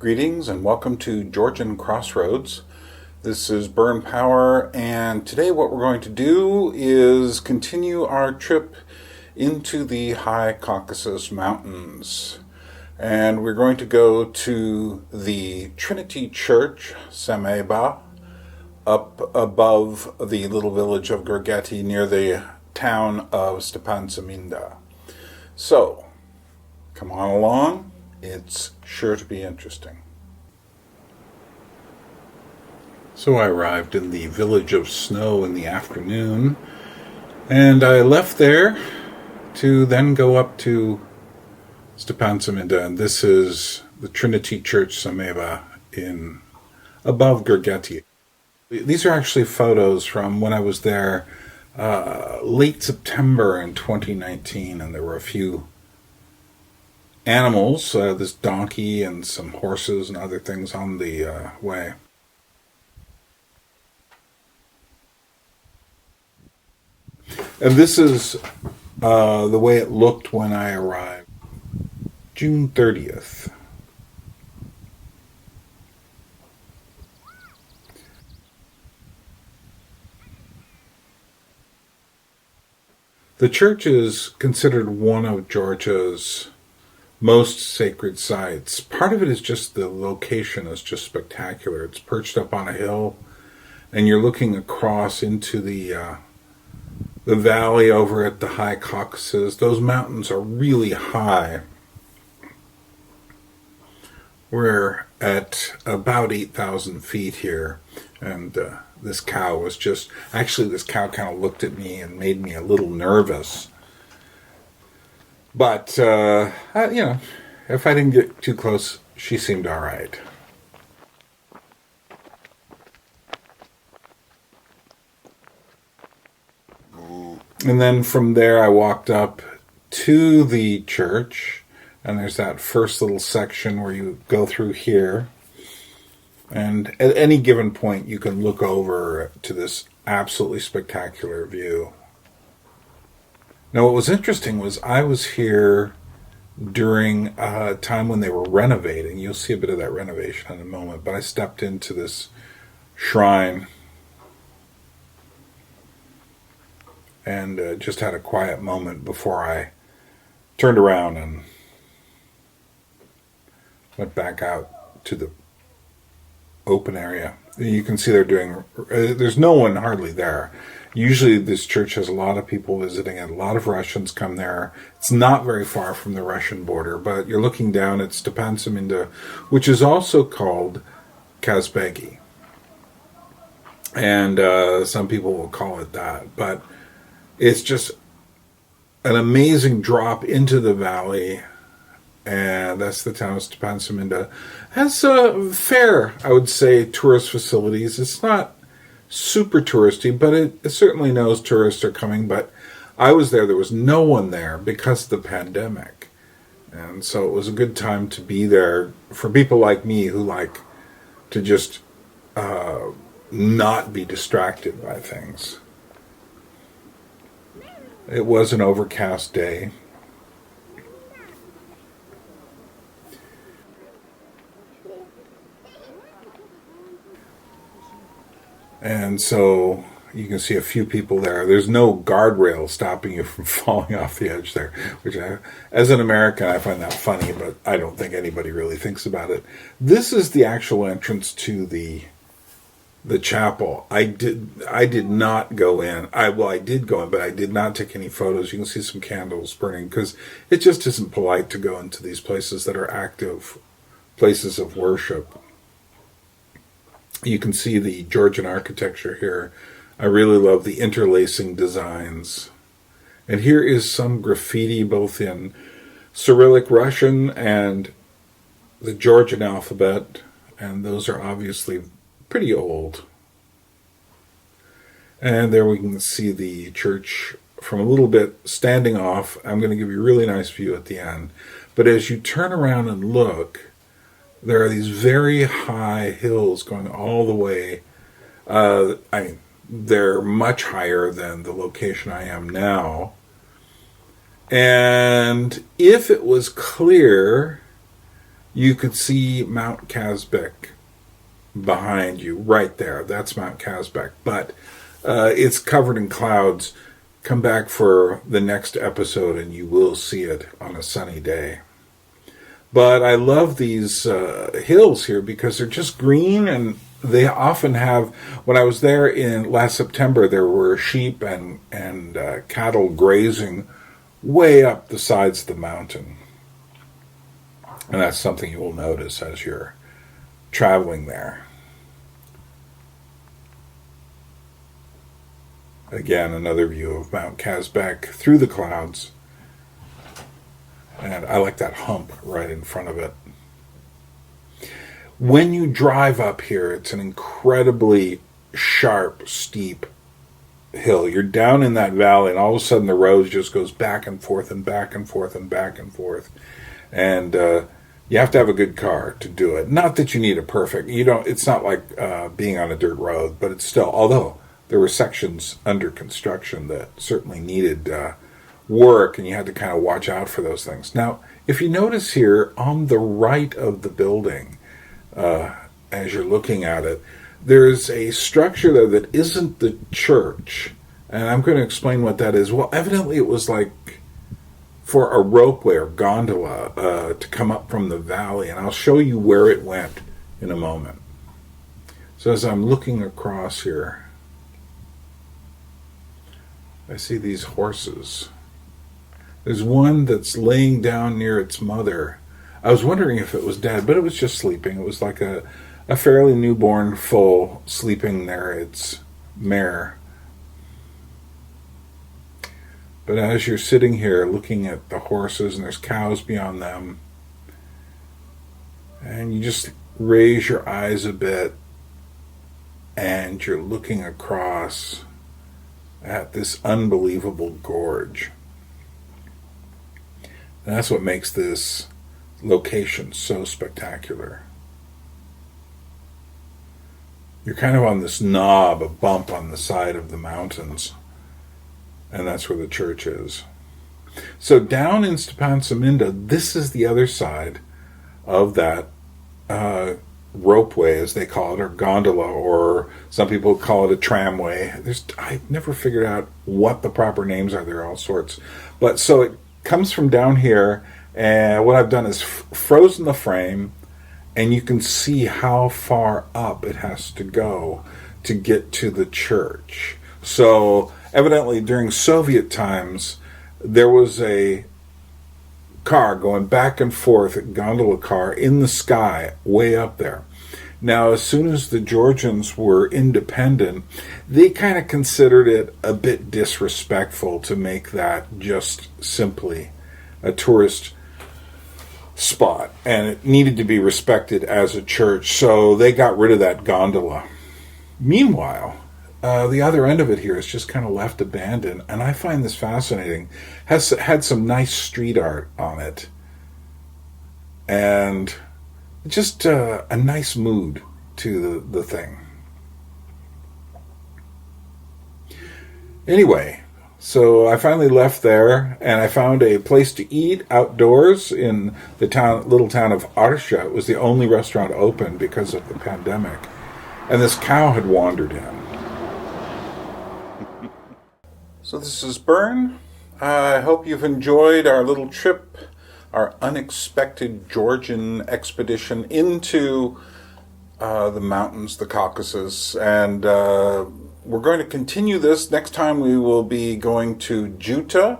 Greetings and welcome to Georgian Crossroads. This is Byrne Power, and today what we're going to do is continue our trip into the high Caucasus Mountains. And we're going to go to the Trinity Church, Sameba, up above the little village of Gergeti near the town of Saminda. So, come on along. It's sure to be interesting. So I arrived in the village of Snow in the afternoon, and I left there to then go up to Saminda, and this is the Trinity Church Sameba in above Gergeti. These are actually photos from when I was there late September in 2019, and there were a few animals, this donkey and some horses and other things on the way. And this is the way it looked when I arrived, June 30th. The church is considered one of Georgia's most sacred sites. Part of it is just the location is just spectacular. It's perched up on a hill, and you're looking across into the valley over at the high Caucasus. Those mountains are really high. We're at about 8,000 feet here, and this cow was this cow kind of looked at me and made me a little nervous. But, if I didn't get too close, she seemed all right. And then from there, I walked up to the church, and there's that first little section where you go through here. And at any given point, you can look over to this absolutely spectacular view. Now, what was interesting was I was here during a time when they were renovating. You'll see a bit of that renovation in a moment, but I stepped into this shrine and just had a quiet moment before I turned around and went back out to the open area. You can see there's no one hardly there. Usually this church has a lot of people visiting it. A lot of Russians come there. It's not very far from the Russian border, but you're looking down at Saminda, which is also called Kazbegi. And some people will call it that. But it's just an amazing drop into the valley. And that's the town of Saminda. Has fair, I would say, tourist facilities. It's not super touristy, but it certainly knows tourists are coming. But I was there was no one there because of the pandemic, and so it was a good time to be there for people like me who like to just not be distracted by things. It was an overcast day. And so you can see a few people there. There's no guardrail stopping you from falling off the edge there, which as an American, I find that funny, but I don't think anybody really thinks about it. This is the actual entrance to the chapel. I did not go in. I did go in, but I did not take any photos. You can see some candles burning because it just isn't polite to go into these places that are active places of worship. You can see the Georgian architecture here. I really love the interlacing designs. And here is some graffiti both in Cyrillic Russian and the Georgian alphabet. And those are obviously pretty old. And there we can see the church from a little bit standing off. I'm going to give you a really nice view at the end. But as you turn around and look, there are these very high hills going all the way. They're much higher than the location I am now. And if it was clear, you could see Mount Kazbek behind you, right there. That's Mount Kazbek, but it's covered in clouds. Come back for the next episode and you will see it on a sunny day. But I love these hills here because they're just green, and they often have, when I was there in last September, there were sheep and cattle grazing way up the sides of the mountain. And that's something you will notice as you're traveling there. Again, another view of Mount Kazbek through the clouds. And I like that hump right in front of it. When you drive up here, it's an incredibly sharp, steep hill. You're down in that valley, and all of a sudden the road just goes back and forth and back and forth and back and forth. And you have to have a good car to do it. Not that you need a perfect. It's not like being on a dirt road, but it's still. Although there were sections under construction that certainly needed work, and you had to kind of watch out for those things. Now, if you notice here on the right of the building, as you're looking at it, there's a structure there that isn't the church, and I'm going to explain what that is. Well, evidently it was like for a ropeway or gondola to come up from the valley, and I'll show you where it went in a moment. So as I'm looking across here, I see these horses. There's one that's laying down near its mother. I was wondering if it was dead, but it was just sleeping. It was like a fairly newborn foal sleeping near its mare. But as you're sitting here looking at the horses, and there's cows beyond them, and you just raise your eyes a bit, and you're looking across at this unbelievable gorge. And that's what makes this location so spectacular. You're kind of on this knob, a bump on the side of the mountains, and that's where the church is. So down in Stepan Saminda, this is the other side of that ropeway, as they call it, or gondola, or some people call it a tramway. I've never figured out what the proper names are. There are all sorts. But so it comes from down here, and what I've done is frozen the frame, and you can see how far up it has to go to get to the church. So evidently during Soviet times, there was a car going back and forth, a gondola car in the sky way up there. Now, as soon as the Georgians were independent, they kind of considered it a bit disrespectful to make that just simply a tourist spot, and it needed to be respected as a church, so they got rid of that gondola. Meanwhile, the other end of it here is just kind of left abandoned, and I find this fascinating. Has had some nice street art on it, and just a nice mood to the thing. Anyway, so I finally left there, and I found a place to eat outdoors in the little town of Arsha. It was the only restaurant open because of the pandemic, and this cow had wandered in. So this is Byrne. I hope you've enjoyed our little trip, our unexpected Georgian expedition into the mountains, the Caucasus, and we're going to continue this. Next time we will be going to Juta,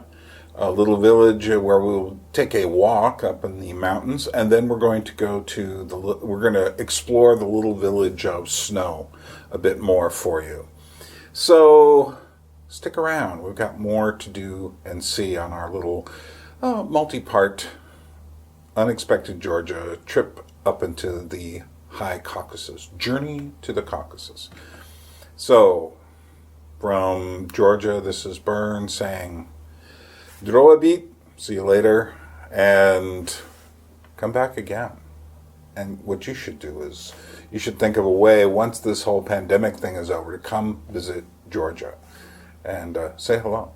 a little village where we'll take a walk up in the mountains, and then we're going to go to we're going to explore the little village of Snow a bit more for you. So stick around. We've got more to do and see on our little multi-part unexpected Georgia trip up into the high Caucasus, journey to the Caucasus. So, from Georgia, this is Byrne saying, Droebit, see you later, and come back again. And what you should do is, you should think of a way, once this whole pandemic thing is over, to come visit Georgia and say hello.